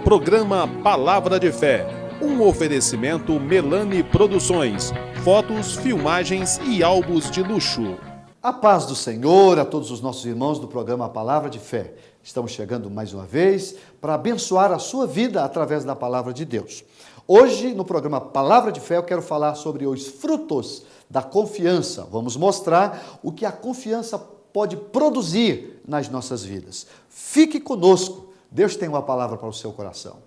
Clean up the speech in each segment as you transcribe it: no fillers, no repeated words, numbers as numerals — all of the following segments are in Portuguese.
Programa Palavra de Fé, um oferecimento Melani Produções, fotos, filmagens e álbuns de luxo. A paz do Senhor a todos os nossos irmãos do programa Palavra de Fé. Estamos chegando mais uma vez para abençoar a sua vida através da Palavra de Deus. Hoje, no programa Palavra de Fé, eu quero falar sobre os frutos da confiança. Vamos mostrar o que a confiança pode produzir nas nossas vidas. Fique conosco. Deus tem uma palavra para o seu coração.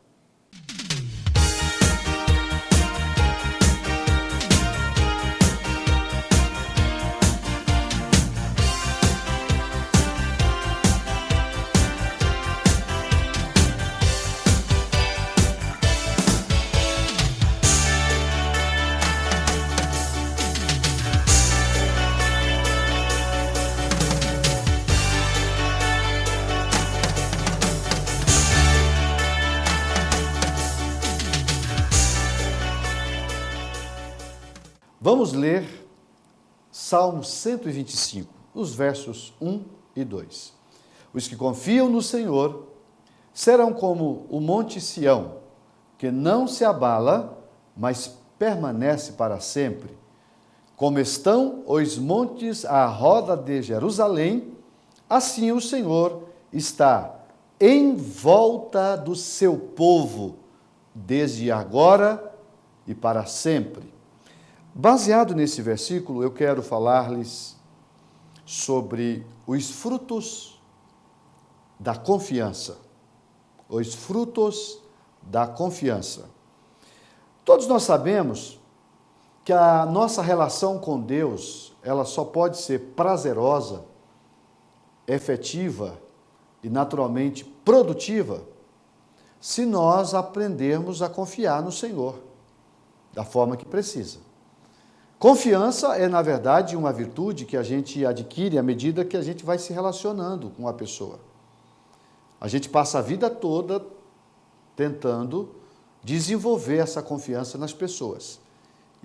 Vamos ler Salmo 125, os versos 1 e 2. Os que confiam no Senhor serão como o monte Sião, que não se abala, mas permanece para sempre. Como estão os montes à roda de Jerusalém, assim o Senhor está em volta do seu povo, desde agora e para sempre. Baseado nesse versículo, eu quero falar-lhes sobre os frutos da confiança. Os frutos da confiança. Todos nós sabemos que a nossa relação com Deus, ela só pode ser prazerosa, efetiva e naturalmente produtiva se nós aprendermos a confiar no Senhor da forma que precisa. Confiança é, na verdade, uma virtude que a gente adquire à medida que a gente vai se relacionando com a pessoa. A gente passa a vida toda tentando desenvolver essa confiança nas pessoas.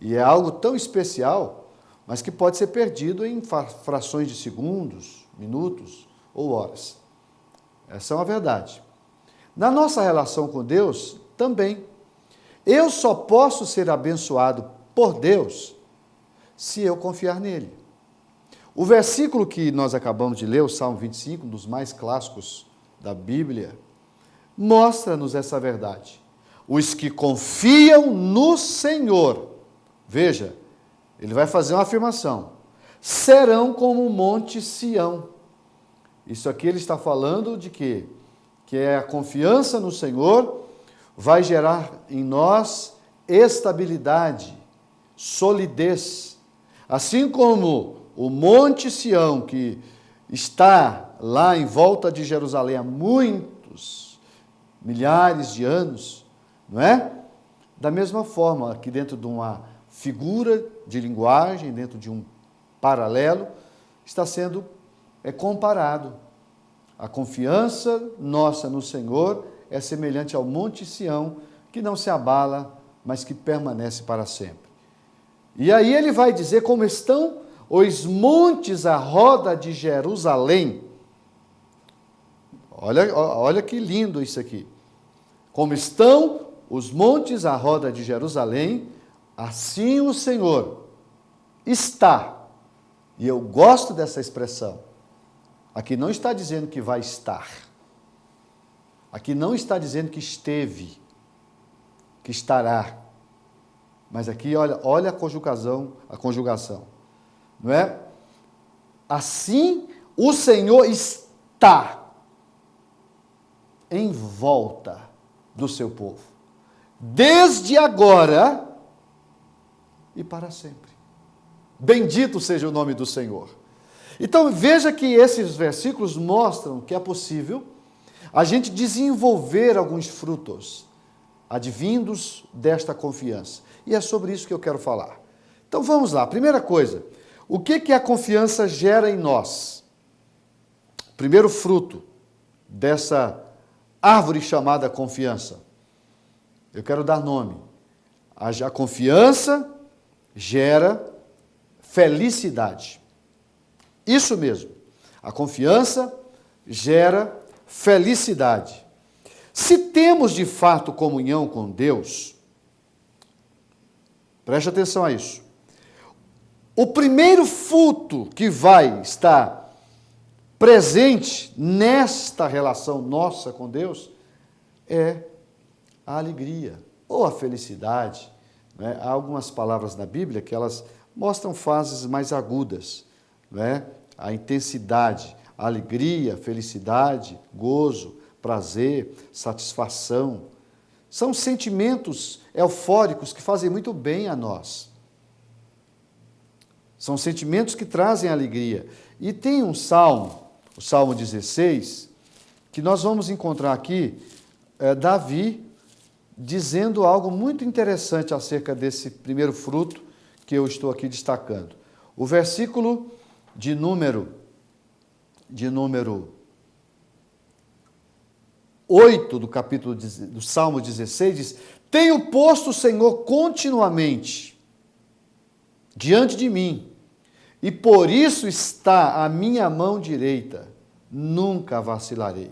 E é algo tão especial, mas que pode ser perdido em frações de segundos, minutos ou horas. Essa é uma verdade. Na nossa relação com Deus, também. Eu só posso ser abençoado por Deus se eu confiar nele. O versículo que nós acabamos de ler, o Salmo 25, um dos mais clássicos da Bíblia, mostra-nos essa verdade. Os que confiam no Senhor, veja, ele vai fazer uma afirmação, serão como o monte Sião. Isso aqui ele está falando de quê? Que é a confiança no Senhor vai gerar em nós estabilidade, solidez. Assim como o Monte Sião, que está lá em volta de Jerusalém há muitos, milhares de anos, não é? Da mesma forma, aqui dentro de uma figura de linguagem, dentro de um paralelo, está sendo comparado. A confiança nossa no Senhor é semelhante ao Monte Sião, que não se abala, mas que permanece para sempre. E aí ele vai dizer como estão os montes à roda de Jerusalém. Olha que lindo isso aqui. Como estão os montes à roda de Jerusalém, assim o Senhor está. E eu gosto dessa expressão. Aqui não está dizendo que vai estar. Aqui não está dizendo que esteve, que estará. Mas aqui, olha a conjugação, não é? Assim, o Senhor está em volta do seu povo, desde agora e para sempre. Bendito seja o nome do Senhor. Então, veja que esses versículos mostram que é possível a gente desenvolver alguns frutos advindos desta confiança. E é sobre isso que eu quero falar. Então vamos lá. Primeira coisa, o que a confiança gera em nós? Primeiro fruto dessa árvore chamada confiança. Eu quero dar nome. A confiança gera felicidade. Isso mesmo. A confiança gera felicidade. Se temos de fato comunhão com Deus, preste atenção a isso. O primeiro fruto que vai estar presente nesta relação nossa com Deus é a alegria ou a felicidade. Né? Há algumas palavras na Bíblia que elas mostram fases mais agudas, né? A intensidade, a alegria, felicidade, gozo, prazer, satisfação. São sentimentos eufóricos que fazem muito bem a nós. São sentimentos que trazem alegria. E tem um salmo, o Salmo 16, que nós vamos encontrar aqui Davi dizendo algo muito interessante acerca desse primeiro fruto que eu estou aqui destacando. O versículo de número 8 do capítulo do Salmo 16 diz: tenho posto o Senhor continuamente diante de mim, e por isso está a minha mão direita, nunca vacilarei.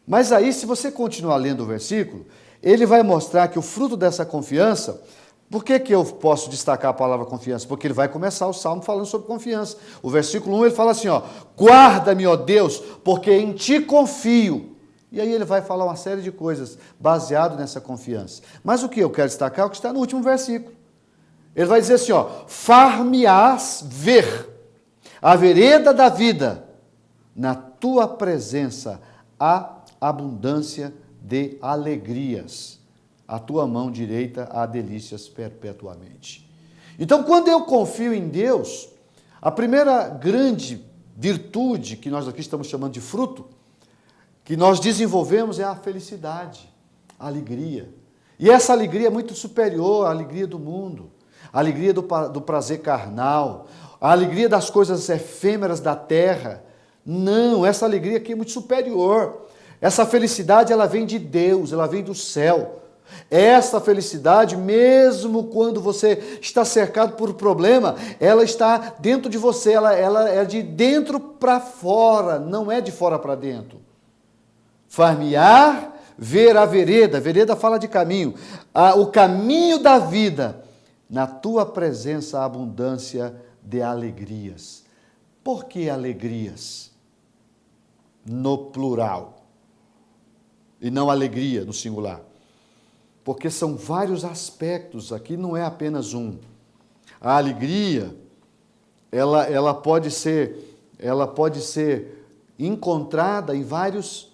Mas aí, se você continuar lendo o versículo, ele vai mostrar que o fruto dessa confiança. Por que eu posso destacar a palavra confiança? Porque ele vai começar o salmo falando sobre confiança. O versículo 1 ele fala assim, guarda-me, ó Deus, porque em ti confio. E aí ele vai falar uma série de coisas baseado nessa confiança. Mas o que eu quero destacar é o que está no último versículo. Ele vai dizer assim, far-me-ás ver a vereda da vida, na tua presença há abundância de alegrias. A tua mão direita há delícias perpetuamente. Então, quando eu confio em Deus, a primeira grande virtude que nós aqui estamos chamando de fruto, que nós desenvolvemos é a felicidade, a alegria. E essa alegria é muito superior à alegria do mundo, a alegria do prazer carnal, a alegria das coisas efêmeras da terra. Não, essa alegria aqui é muito superior. Essa felicidade, ela vem de Deus, ela vem do céu. Essa felicidade, mesmo quando você está cercado por um problema, ela está dentro de você, ela é de dentro para fora, não é de fora para dentro. Far-me-á ver a vereda fala de caminho, o caminho da vida, na tua presença há abundância de alegrias. Por que alegrias? No plural, e não alegria no singular. Porque são vários aspectos, aqui não é apenas um. A alegria, ela pode ser encontrada em vários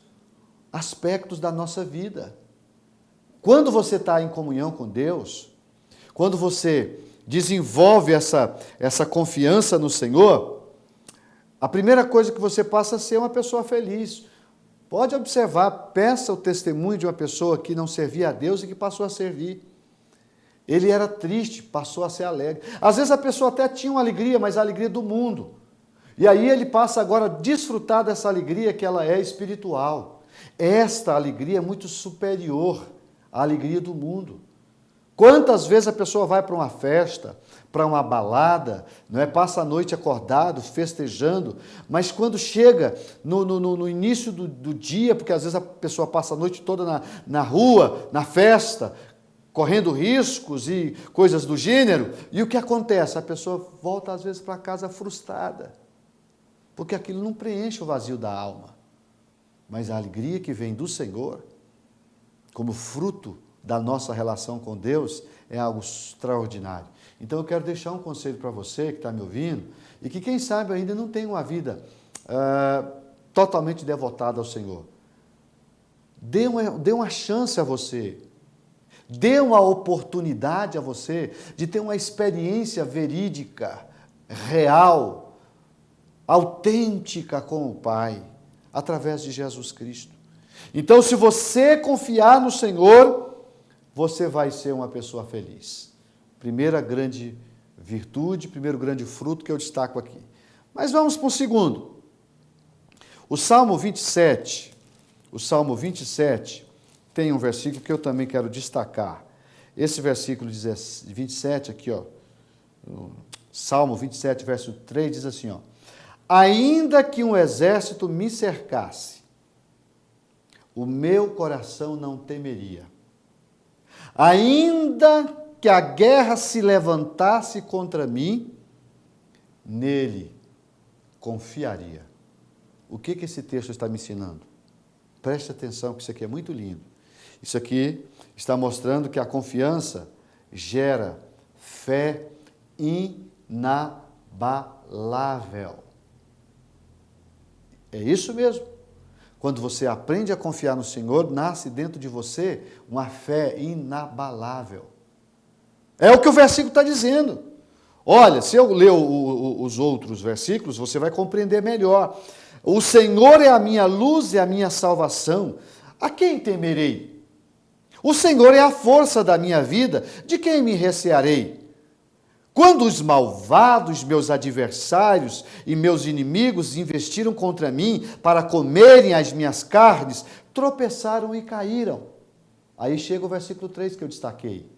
aspectos da nossa vida. Quando você está em comunhão com Deus, quando você desenvolve essa confiança no Senhor, a primeira coisa que você passa a ser uma pessoa feliz. Pode observar, peça o testemunho de uma pessoa que não servia a Deus e que passou a servir. Ele era triste, passou a ser alegre. Às vezes a pessoa até tinha uma alegria, mas a alegria do mundo. E aí ele passa agora a desfrutar dessa alegria que ela é espiritual. Esta alegria é muito superior à alegria do mundo. Quantas vezes a pessoa vai para uma festa, para uma balada, não é? Passa a noite acordado, festejando, mas quando chega no início do dia, porque às vezes a pessoa passa a noite toda na rua, na festa, correndo riscos e coisas do gênero, e o que acontece? A pessoa volta às vezes para casa frustrada, porque aquilo não preenche o vazio da alma. Mas a alegria que vem do Senhor, como fruto da nossa relação com Deus, é algo extraordinário. Então eu quero deixar um conselho para você que está me ouvindo e que quem sabe ainda não tem uma vida totalmente devotada ao Senhor. Dê uma chance a você, dê uma oportunidade a você de ter uma experiência verídica, real, autêntica com o Pai, através de Jesus Cristo. Então, se você confiar no Senhor, você vai ser uma pessoa feliz. Primeira grande virtude, primeiro grande fruto que eu destaco aqui. Mas vamos para o segundo. O Salmo 27 tem um versículo que eu também quero destacar. Esse versículo 27 aqui, Salmo 27, verso 3, diz assim, ainda que um exército me cercasse, o meu coração não temeria. Ainda que a guerra se levantasse contra mim, nele confiaria. O que esse texto está me ensinando? Preste atenção, que isso aqui é muito lindo. Isso aqui está mostrando que a confiança gera fé inabalável. É isso mesmo. Quando você aprende a confiar no Senhor, nasce dentro de você uma fé inabalável. É o que o versículo está dizendo. Olha, se eu ler os outros versículos, você vai compreender melhor. O Senhor é a minha luz e a minha salvação. A quem temerei? O Senhor é a força da minha vida. De quem me recearei? Quando os malvados, meus adversários e meus inimigos investiram contra mim para comerem as minhas carnes, tropeçaram e caíram. Aí chega o versículo 3 que eu destaquei.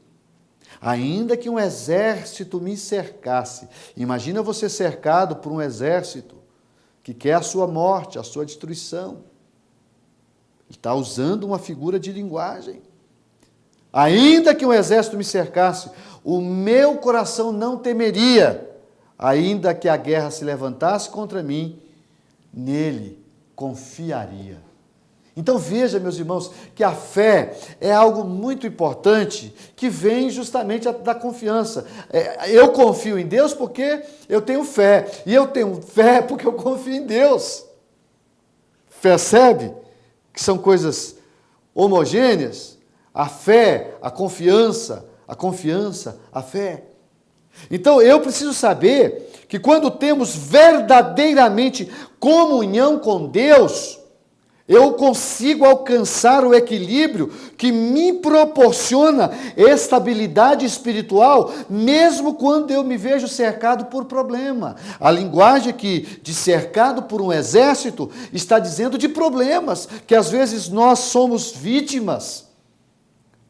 Ainda que um exército me cercasse. Imagina você cercado por um exército que quer a sua morte, a sua destruição. Ele está usando uma figura de linguagem. Ainda que um exército me cercasse, o meu coração não temeria. Ainda que a guerra se levantasse contra mim, nele confiaria. Então veja, meus irmãos, que a fé é algo muito importante que vem justamente da confiança. Eu confio em Deus porque eu tenho fé. E eu tenho fé porque eu confio em Deus. Percebe que são coisas homogêneas? A fé, a confiança, a fé. Então eu preciso saber que quando temos verdadeiramente comunhão com Deus, eu consigo alcançar o equilíbrio que me proporciona estabilidade espiritual, mesmo quando eu me vejo cercado por problema. A linguagem aqui de cercado por um exército está dizendo de problemas, que às vezes nós somos vítimas.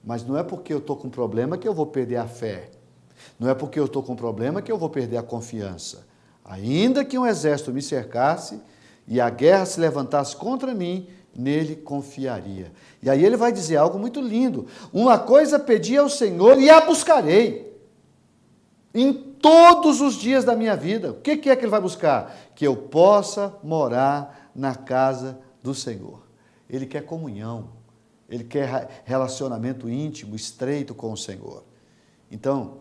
Mas não é porque eu estou com problema que eu vou perder a fé. Não é porque eu estou com problema que eu vou perder a confiança. Ainda que um exército me cercasse e a guerra se levantasse contra mim, nele confiaria. E aí ele vai dizer algo muito lindo. Uma coisa pedi ao Senhor e a buscarei em todos os dias da minha vida. O que é que ele vai buscar? Que eu possa morar na casa do Senhor. Ele quer comunhão. Ele quer relacionamento íntimo, estreito com o Senhor. Então,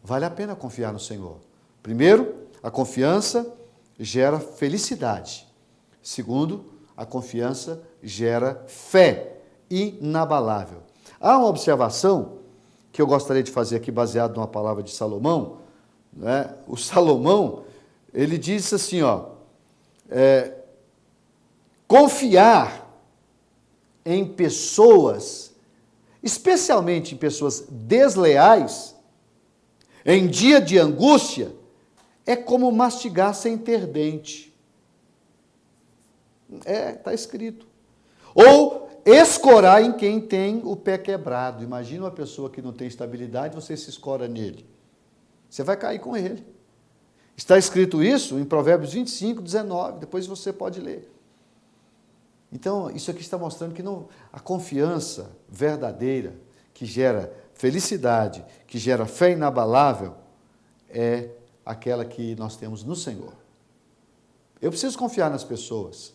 vale a pena confiar no Senhor. Primeiro, a confiança gera felicidade. Segundo, a confiança gera fé inabalável. Há uma observação que eu gostaria de fazer aqui, baseado numa palavra de Salomão. Né? O Salomão, ele diz assim, confiar em pessoas, especialmente em pessoas desleais, em dia de angústia, é como mastigar sem ter dente. Está escrito. Ou escorar em quem tem o pé quebrado. Imagina uma pessoa que não tem estabilidade, você se escora nele. Você vai cair com ele. Está escrito isso em Provérbios 25, 19. Depois você pode ler. Então, isso aqui está mostrando que a confiança verdadeira, que gera felicidade, que gera fé inabalável, é aquela que nós temos no Senhor. Eu preciso confiar nas pessoas,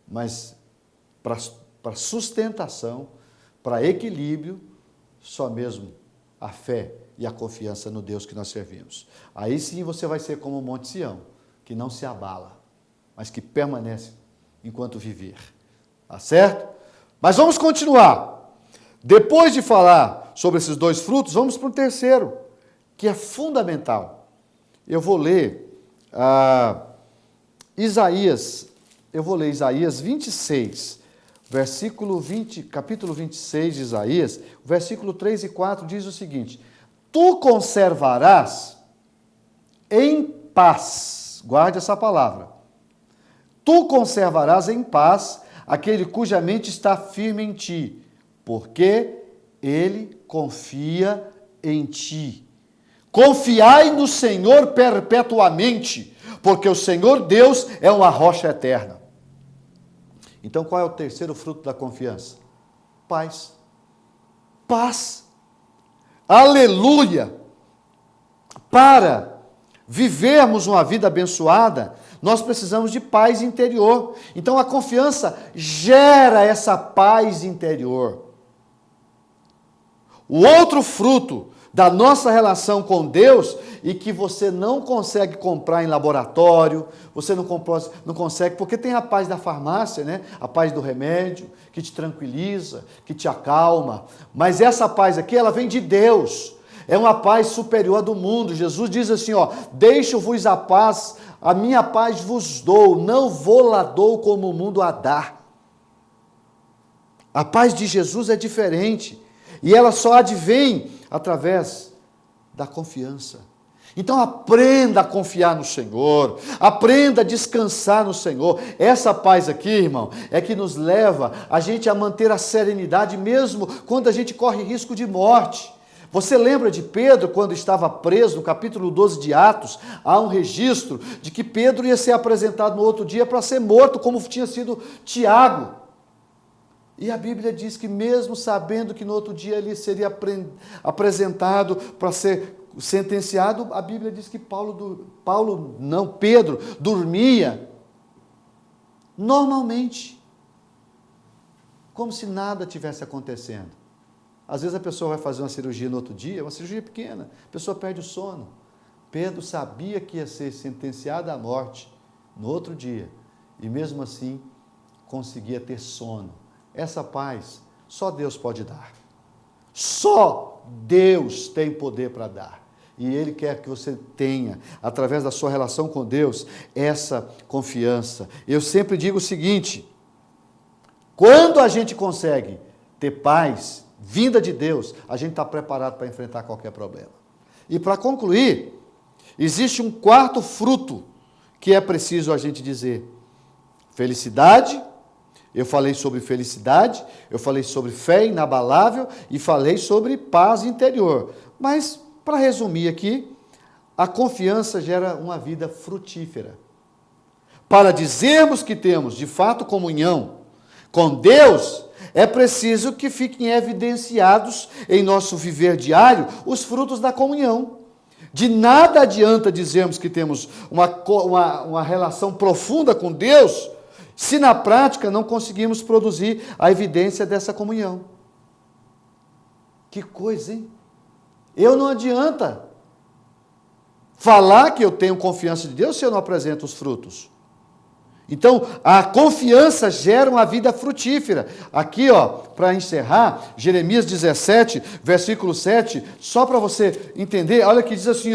mas para sustentação, para equilíbrio, só mesmo a fé e a confiança no Deus que nós servimos. Aí sim você vai ser como o Monte Sião, que não se abala, mas que permanece enquanto viver. Tá certo? Mas vamos continuar. Depois de falar sobre esses dois frutos, vamos para o terceiro, que é fundamental. Eu vou ler Isaías 26, versículo 20, capítulo 26 de Isaías, versículo 3 e 4 diz o seguinte: Tu conservarás em paz, guarde essa palavra, tu conservarás em paz aquele cuja mente está firme em ti, porque ele confia em ti. Confiai no Senhor perpetuamente, porque o Senhor Deus é uma rocha eterna. Então, qual é o terceiro fruto da confiança? Paz. Paz. Aleluia! Para vivermos uma vida abençoada, nós precisamos de paz interior. Então, a confiança gera essa paz interior. O outro fruto da nossa relação com Deus, e que você não consegue comprar em laboratório, você não consegue, porque tem a paz da farmácia, né? A paz do remédio, que te tranquiliza, que te acalma, mas essa paz aqui, ela vem de Deus, é uma paz superior à do mundo. Jesus diz assim, ó, deixo-vos a paz, a minha paz vos dou, não vou lá dou como o mundo a dá. A paz de Jesus é diferente, e ela só advém através da confiança. Então aprenda a confiar no Senhor, aprenda a descansar no Senhor. Essa paz aqui, irmão, é que nos leva a gente a manter a serenidade mesmo quando a gente corre risco de morte. Você lembra de Pedro quando estava preso, no capítulo 12 de Atos, há um registro de que Pedro ia ser apresentado no outro dia para ser morto, como tinha sido Tiago. E a Bíblia diz que mesmo sabendo que no outro dia ele seria apresentado para ser sentenciado, a Bíblia diz que Pedro dormia normalmente, como se nada tivesse acontecendo. Às vezes a pessoa vai fazer uma cirurgia no outro dia, uma cirurgia pequena, a pessoa perde o sono. Pedro sabia que ia ser sentenciado à morte no outro dia, e mesmo assim conseguia ter sono. Essa paz só Deus pode dar. Só Deus tem poder para dar. E Ele quer que você tenha, através da sua relação com Deus, essa confiança. Eu sempre digo o seguinte, quando a gente consegue ter paz, vinda de Deus, a gente está preparado para enfrentar qualquer problema. E para concluir, existe um quarto fruto que é preciso a gente dizer. Felicidade. Eu falei sobre felicidade, eu falei sobre fé inabalável e falei sobre paz interior. Mas, para resumir aqui, a confiança gera uma vida frutífera. Para dizermos que temos, de fato, comunhão com Deus, é preciso que fiquem evidenciados em nosso viver diário os frutos da comunhão. De nada adianta dizermos que temos uma relação profunda com Deus, se na prática não conseguimos produzir a evidência dessa comunhão. Que coisa, hein? Não adianta falar que eu tenho confiança de Deus se eu não apresento os frutos. Então, a confiança gera uma vida frutífera. Aqui, para encerrar, Jeremias 17, versículo 7, só para você entender, olha que diz assim,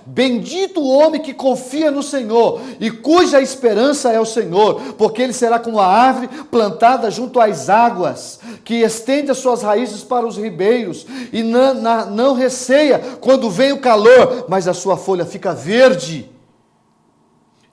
bendito o homem que confia no Senhor e cuja esperança é o Senhor, porque ele será como a árvore plantada junto às águas, que estende as suas raízes para os ribeiros e não receia quando vem o calor, mas a sua folha fica verde.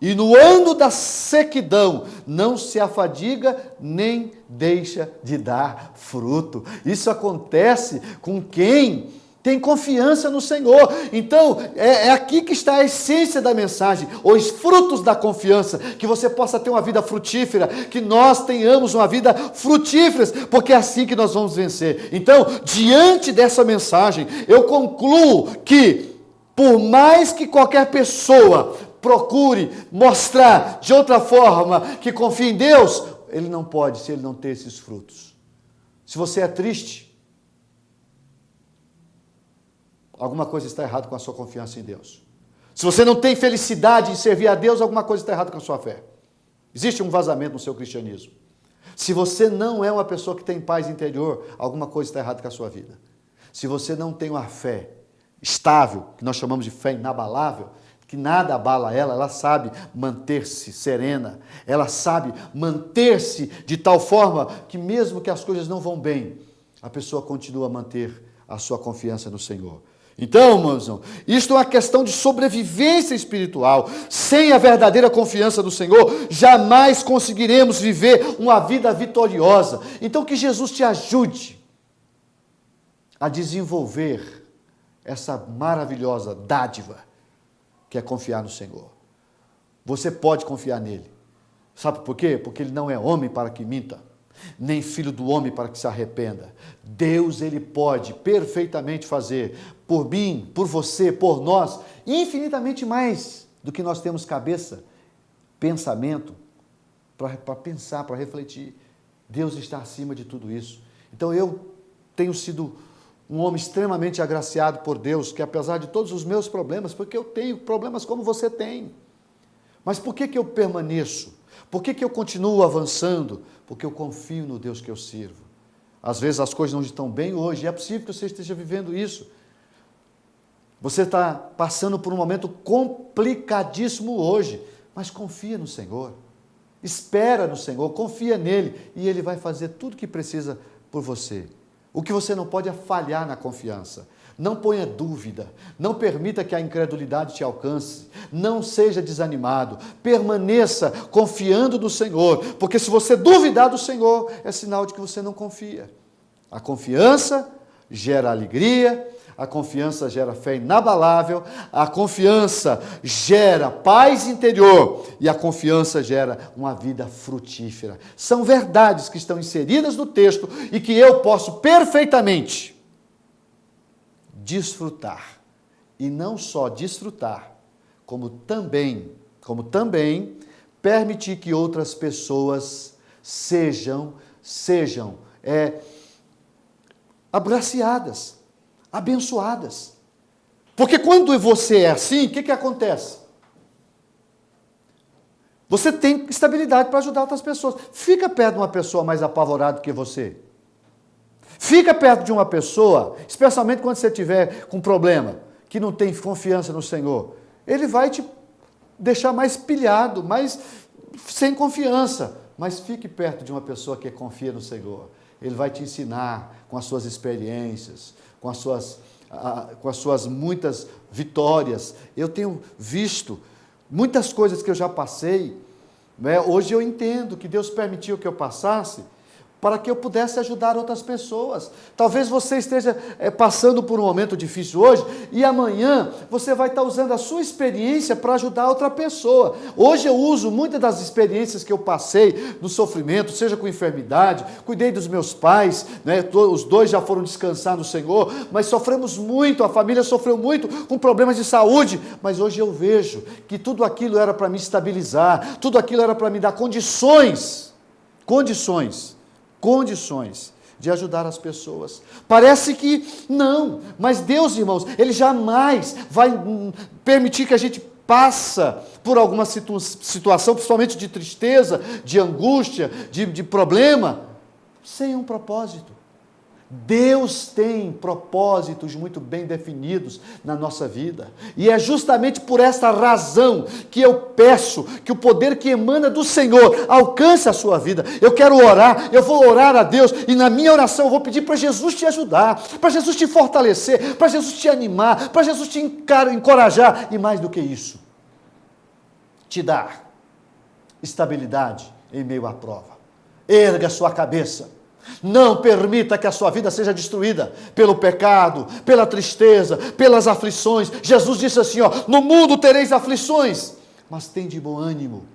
E no ano da sequidão, não se afadiga, nem deixa de dar fruto. Isso acontece com quem tem confiança no Senhor. Então, é aqui que está a essência da mensagem, os frutos da confiança, que você possa ter uma vida frutífera, que nós tenhamos uma vida frutífera, porque é assim que nós vamos vencer. Então, diante dessa mensagem, eu concluo que, por mais que qualquer pessoa procure mostrar de outra forma que confia em Deus, ele não pode se ele não ter esses frutos. Se você é triste, alguma coisa está errada com a sua confiança em Deus. Se você não tem felicidade em servir a Deus, alguma coisa está errada com a sua fé. Existe um vazamento no seu cristianismo. Se você não é uma pessoa que tem paz interior, alguma coisa está errada com a sua vida. Se você não tem uma fé estável, que nós chamamos de fé inabalável, que nada abala ela sabe manter-se serena, ela sabe manter-se de tal forma que mesmo que as coisas não vão bem, a pessoa continua a manter a sua confiança no Senhor. Então, irmãos, isto é uma questão de sobrevivência espiritual. Sem a verdadeira confiança no Senhor, jamais conseguiremos viver uma vida vitoriosa. Então, que Jesus te ajude a desenvolver essa maravilhosa dádiva que é confiar no Senhor. Você pode confiar nele. Sabe por quê? Porque ele não é homem para que minta, nem filho do homem para que se arrependa. Deus, ele pode perfeitamente fazer por mim, por você, por nós, infinitamente mais do que nós temos cabeça, pensamento, para pensar, para refletir. Deus está acima de tudo isso. Então eu tenho sido um homem extremamente agraciado por Deus, que apesar de todos os meus problemas, porque eu tenho problemas como você tem, mas por que eu permaneço? Por que eu continuo avançando? Porque eu confio no Deus que eu sirvo. Às vezes as coisas não estão bem hoje, e é possível que você esteja vivendo isso. Você está passando por um momento complicadíssimo hoje, mas confia no Senhor. Espera no Senhor, confia nele, e ele vai fazer tudo o que precisa por você. O que você não pode é falhar na confiança. Não ponha dúvida, não permita que a incredulidade te alcance, não seja desanimado, permaneça confiando no Senhor, porque se você duvidar do Senhor, é sinal de que você não confia. A confiança gera alegria, a confiança gera fé inabalável, a confiança gera paz interior e a confiança gera uma vida frutífera. São verdades que estão inseridas no texto e que eu posso perfeitamente desfrutar. E não só desfrutar, como também permitir que outras pessoas sejam agraciadas, abençoadas. Porque quando você é assim, o que acontece? Você tem estabilidade para ajudar outras pessoas. Fica perto de uma pessoa mais apavorada que você. Fica perto de uma pessoa, especialmente quando você estiver com problema, que não tem confiança no Senhor. Ele vai te deixar mais pilhado, mais sem confiança. Mas fique perto de uma pessoa que confia no Senhor. Ele vai te ensinar com as suas experiências, com as suas muitas vitórias. Eu tenho visto muitas coisas que eu já passei, né? Hoje eu entendo que Deus permitiu que eu passasse para que eu pudesse ajudar outras pessoas. Talvez você esteja passando por um momento difícil hoje e amanhã você vai estar usando a sua experiência para ajudar outra pessoa. Hoje eu uso muitas das experiências que eu passei no sofrimento, seja com enfermidade, cuidei dos meus pais, né? Os dois já foram descansar no Senhor, mas sofremos muito, a família sofreu muito com problemas de saúde, mas hoje eu vejo que tudo aquilo era para me estabilizar, tudo aquilo era para me dar condições de ajudar as pessoas. Parece que não, mas Deus, irmãos, Ele jamais vai permitir que a gente passa por alguma situação, principalmente de tristeza, de angústia, de problema, sem um propósito. Deus tem propósitos muito bem definidos na nossa vida. E é justamente por esta razão que eu peço que o poder que emana do Senhor alcance a sua vida. Eu quero orar, eu vou orar a Deus e na minha oração eu vou pedir para Jesus te ajudar, para Jesus te fortalecer, para Jesus te animar, para Jesus te encorajar e mais do que isso, te dar estabilidade em meio à prova. Erga sua cabeça. Não permita que a sua vida seja destruída pelo pecado, pela tristeza, pelas aflições. Jesus disse assim, no mundo tereis aflições, mas tende bom ânimo,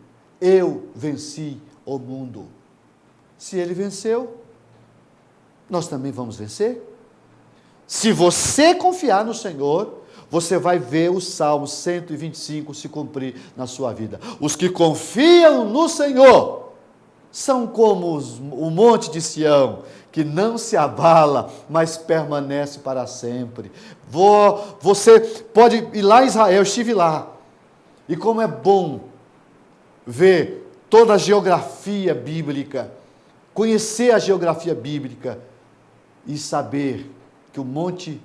eu venci o mundo. Se ele venceu, nós também vamos vencer. Se você confiar no Senhor, você vai ver o Salmo 125 se cumprir na sua vida. Os que confiam no Senhor são como o monte de Sião, que não se abala, mas permanece para sempre. Você pode ir lá em Israel, eu estive lá, e como é bom ver toda a geografia bíblica, conhecer a geografia bíblica e saber que o monte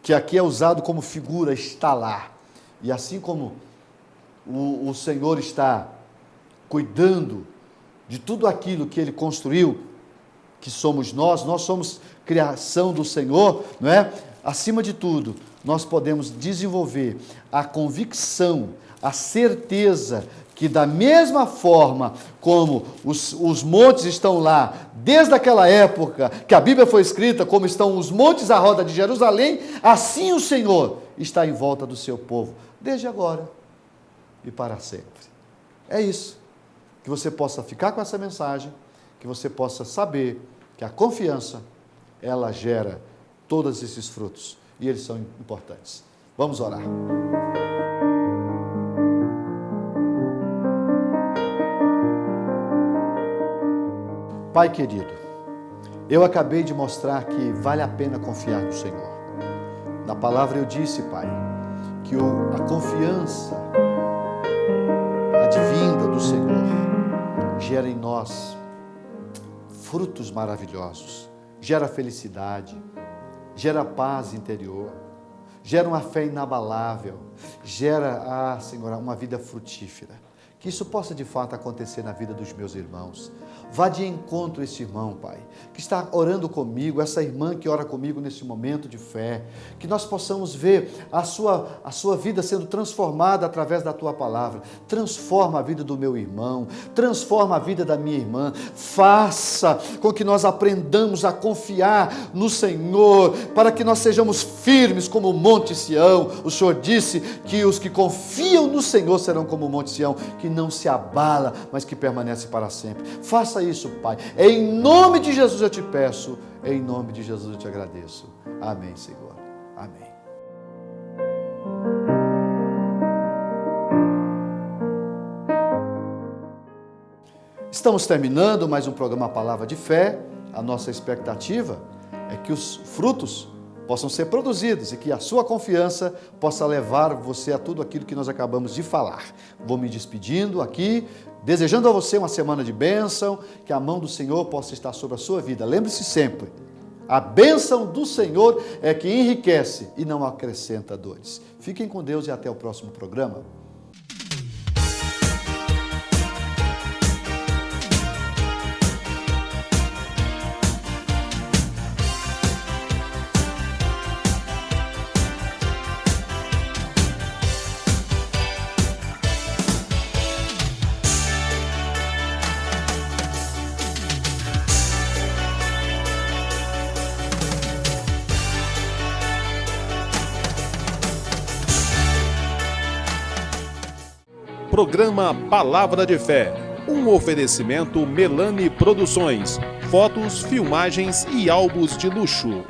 que aqui é usado como figura está lá. E assim como o Senhor está cuidando de tudo aquilo que Ele construiu, que somos nós somos criação do Senhor, não é? Acima de tudo, nós podemos desenvolver a convicção, a certeza que da mesma forma como os montes estão lá, desde aquela época que a Bíblia foi escrita, como estão os montes à roda de Jerusalém, assim o Senhor está em volta do seu povo, desde agora e para sempre. É isso. que você possa ficar com essa mensagem, que você possa saber que a confiança, ela gera todos esses frutos e eles são importantes. Vamos orar. Pai querido, eu acabei de mostrar que vale a pena confiar no Senhor. Na palavra eu disse, Pai, que a confiança advinda do Senhor gera em nós frutos maravilhosos, gera felicidade, gera paz interior, gera uma fé inabalável, gera, Senhor, uma vida frutífera. Que isso possa de fato acontecer na vida dos meus irmãos. Vá de encontro a esse irmão, Pai, que está orando comigo, essa irmã que ora comigo nesse momento de fé, que nós possamos ver a sua vida sendo transformada através da Tua palavra. Transforma a vida do meu irmão, transforma a vida da minha irmã, faça com que nós aprendamos a confiar no Senhor, para que nós sejamos firmes como o Monte Sião. O Senhor disse que os que confiam no Senhor serão como o Monte Sião, que não se abala, mas que permanece para sempre. Faça isso, Pai. Em nome de Jesus eu te peço, em nome de Jesus eu te agradeço. Amém, Senhor. Amém. Estamos terminando mais um programa Palavra de Fé. A nossa expectativa é que os frutos possam ser produzidos e que a sua confiança possa levar você a tudo aquilo que nós acabamos de falar. Vou me despedindo aqui, desejando a você uma semana de bênção, que a mão do Senhor possa estar sobre a sua vida. Lembre-se sempre, a bênção do Senhor é que enriquece e não acrescenta dores. Fiquem com Deus e até o próximo programa. Programa Palavra de Fé, um oferecimento Melani Produções, fotos, filmagens e álbuns de luxo.